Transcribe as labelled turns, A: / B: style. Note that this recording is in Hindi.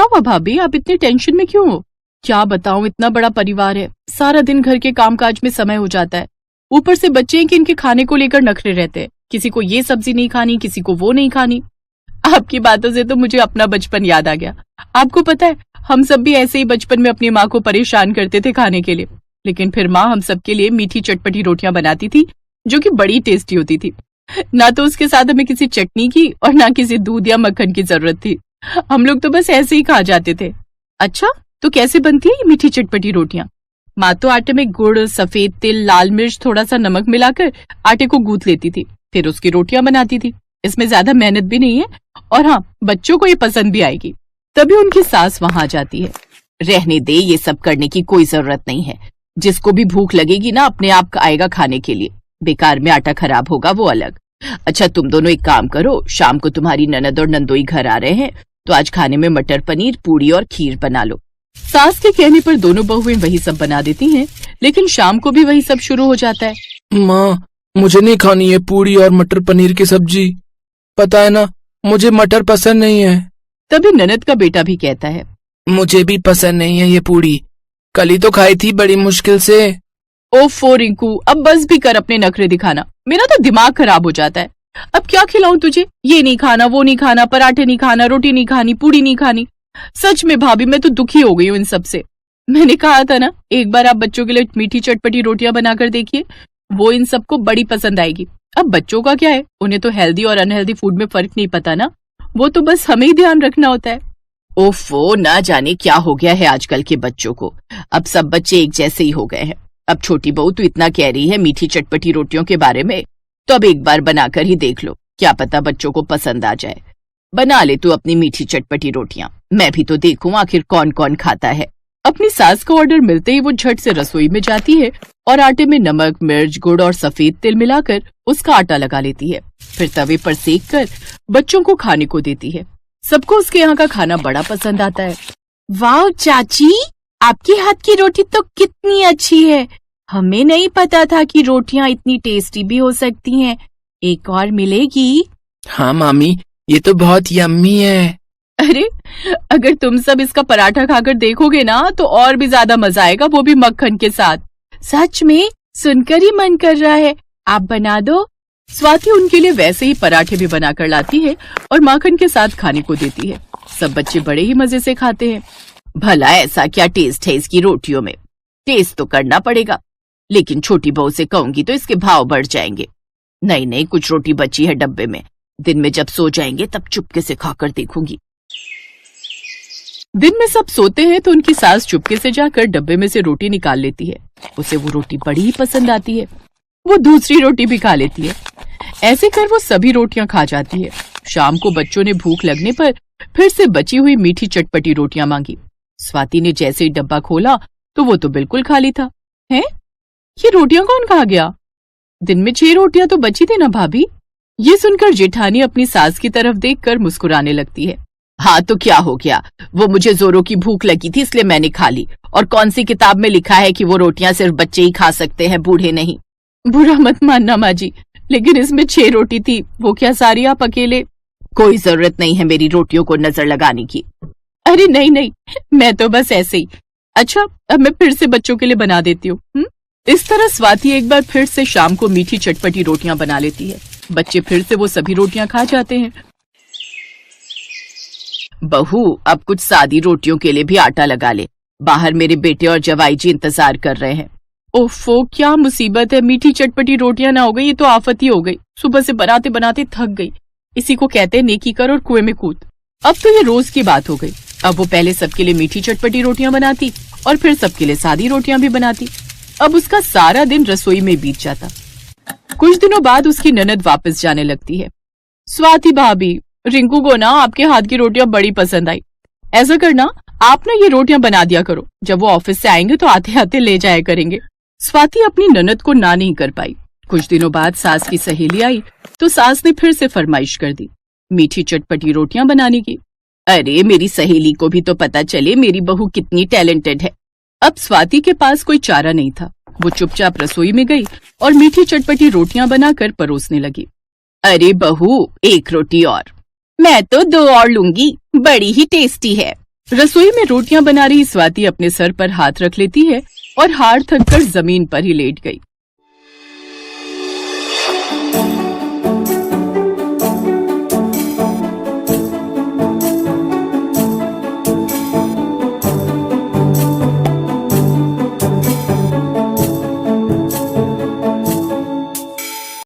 A: क्या हुआ भाभी, आप इतने टेंशन में क्यों हो? क्या बताऊं, इतना बड़ा परिवार है, सारा दिन घर के कामकाज में समय हो जाता है। ऊपर से बच्चे हैं कि इनके खाने को लेकर नखरे रहते हैं, किसी को ये सब्जी नहीं खानी, किसी को वो नहीं खानी। आपकी बातों से तो मुझे अपना बचपन याद आ गया। आपको पता है, हम सब भी ऐसे ही बचपन में अपनी माँ को परेशान करते थे खाने के लिए, लेकिन फिर माँ हम सबके लिए मीठी चटपटी रोटियां बनाती थी जो कि बड़ी टेस्टी होती थी। ना तो उसके साथ हमें किसी चटनी की और ना किसी दूध या मक्खन की जरूरत थी। हम लोग तो बस ऐसे ही खा जाते थे। अच्छा, तो कैसे बनती है ये मीठी चटपटी रोटियां? माँ तो आटे में गुड़, सफेद तिल, लाल मिर्च, थोड़ा सा नमक मिलाकर आटे को गूंथ लेती थी, फिर उसकी रोटियां बनाती थी। इसमें ज्यादा मेहनत भी नहीं है, और हाँ, बच्चों को ये पसंद भी आएगी। तभी उनकी सास वहां आ जाती है। रहने दे, ये सब करने की कोई जरूरत नहीं है। जिसको भी भूख लगेगी ना, अपने आप आएगा खाने के लिए। बेकार में आटा खराब होगा वो अलग। अच्छा, तुम दोनों एक काम करो, शाम को तुम्हारी ननद और नंदोई घर आ रहे हैं, तो आज खाने में मटर पनीर, पूड़ी और खीर बना लो। सास के कहने पर दोनों बहुएं वही सब बना देती हैं, लेकिन शाम को भी वही सब शुरू हो जाता है।
B: माँ, मुझे नहीं खानी है पूड़ी और मटर पनीर की सब्जी। पता है ना, मुझे मटर पसंद नहीं है।
A: तभी ननद का बेटा भी कहता है,
B: मुझे भी पसंद नहीं है ये पूड़ी, कल ही तो खाई थी बड़ी मुश्किल से।
A: ओफो रिंकू, अब बस भी कर अपने नखरे दिखाना, मेरा तो दिमाग खराब हो जाता है। अब क्या खिलाऊं तुझे? ये नहीं खाना, वो नहीं खाना, पराठे नहीं खाना, रोटी नहीं खानी, पूड़ी नहीं खानी। सच में भाभी, मैं तो दुखी हो गई हूँ इन सब से। मैंने कहा था ना, एक बार आप बच्चों के लिए मीठी चटपटी रोटियां बनाकर देखिए, वो इन सबको बड़ी पसंद आएगी। अब बच्चों का क्या है, उन्हें तो हेल्दी और अनहेल्दी फूड में फर्क नहीं पता ना, वो तो बस हमें ही ध्यान रखना होता है। ओफो, ना जाने क्या हो गया है आजकल के बच्चों को। अब सब बच्चे एक जैसे ही हो गए हैं। अब छोटी बहू तो इतना कह रही है मीठी चटपटी रोटियों के बारे में, तो अब एक बार बनाकर ही देख लो, क्या पता बच्चों को पसंद आ जाए। बना ले तू अपनी मीठी चटपटी रोटियां, मैं भी तो देखूं आखिर कौन कौन खाता है। अपनी सास का ऑर्डर मिलते ही वो झट से रसोई में जाती है और आटे में नमक, मिर्च, गुड़ और सफेद तिल मिलाकर उसका आटा लगा लेती है। फिर तवे पर सेक कर बच्चों को खाने को देती है। सबको उसके यहाँ का खाना बड़ा पसंद आता है। वाह चाची, आपके हाथ की रोटी तो कितनी अच्छी है। हमें नहीं पता था कि रोटियां इतनी टेस्टी भी हो सकती हैं। एक और मिलेगी?
B: हाँ मामी, ये तो बहुत यम्मी है।
A: अरे, अगर तुम सब इसका पराठा खाकर देखोगे ना, तो और भी ज्यादा मजा आएगा, वो भी मक्खन के साथ। सच में सुनकर ही मन कर रहा है, आप बना दो। स्वाति उनके लिए वैसे ही पराठे भी बनाकर लाती है और माखन के साथ खाने को देती है। सब बच्चे बड़े ही मजे से खाते हैं। भला ऐसा क्या टेस्ट है इसकी रोटियों में? टेस्ट तो करना पड़ेगा, लेकिन छोटी बहू से कहूंगी तो इसके भाव बढ़ जाएंगे। नहीं नहीं, कुछ रोटी बची है डब्बे में, दिन में जब सो जाएंगे तब चुपके से खाकर देखूंगी। दिन में सब सोते हैं तो उनकी सास चुपके से जाकर डब्बे में से रोटी निकाल लेती है। उसे वो रोटी बड़ी ही पसंद आती है, वो दूसरी रोटी भी खा लेती है। ऐसे कर वो सभी रोटियां खा जाती है। शाम को बच्चों ने भूख लगने पर फिर से बची हुई मीठी चटपटी रोटियां मांगी। स्वाति ने जैसे ही डब्बा खोला तो वो तो बिल्कुल खाली था। हैं? ये रोटियां कौन खा गया? दिन में 6 रोटियां तो बची थी ना भाभी? ये सुनकर जेठानी अपनी सास की तरफ देखकर मुस्कुराने लगती है। हाँ तो क्या हो गया, वो मुझे जोरों की भूख लगी थी इसलिए मैंने खा ली। और कौन सी किताब में लिखा है कि वो रोटियां सिर्फ बच्चे ही खा सकते हैं, बूढ़े नहीं? बुरा मत मानना माँ जी, लेकिन इसमें 6 रोटी थी, वो क्या सारी आप अकेले? कोई जरूरत नहीं है मेरी रोटियों को नजर लगाने की। अरे नहीं नहीं, मैं तो बस ऐसे ही। अच्छा, अब मैं फिर से बच्चों के लिए बना देती हूँ। इस तरह स्वाति एक बार फिर से शाम को मीठी चटपटी रोटियां बना लेती है। बच्चे फिर से वो सभी रोटियां खा जाते हैं। बहू, अब कुछ सादी रोटियों के लिए भी आटा लगा ले, बाहर मेरे बेटे और जवाई जी इंतजार कर रहे हैं। ओफो, क्या मुसीबत है, मीठी चटपटी रोटियां ना हो गई, ये तो आफत ही हो गई। सुबह से बनाते बनाते थक गई। इसी को कहते हैं नेकी कर और कुएं में कूद। अब तो ये रोज की बात हो गई। अब वो पहले सबके लिए मीठी चटपटी रोटियां बनाती और फिर सबके लिए सादी रोटियां भी बनाती। अब उसका सारा दिन रसोई में बीत जाता। कुछ दिनों बाद उसकी ननद वापस जाने लगती है। स्वाति भाभी, रिंकू को ना आपके हाथ की रोटियां बड़ी पसंद आई। ऐसा करना, आप ना ये रोटियां बना दिया करो, जब वो ऑफिस से आएंगे तो आते आते ले जाया करेंगे। स्वाति अपनी ननद को ना नहीं कर पाई। कुछ दिनों बाद सास की सहेली आई तो सास ने फिर से फरमाइश कर दी मीठी चटपटी रोटियां बनाने की। अरे, मेरी सहेली को भी तो पता चले मेरी बहू कितनी टैलेंटेड है। अब स्वाति के पास कोई चारा नहीं था। वो चुपचाप रसोई में गई और मीठी चटपटी रोटियां बनाकर परोसने लगी। अरे बहू, 1 रोटी और। मैं तो 2 और लूंगी, बड़ी ही टेस्टी है। रसोई में रोटियां बना रही स्वाति अपने सर पर हाथ रख लेती है और हार थक कर जमीन पर ही लेट गई।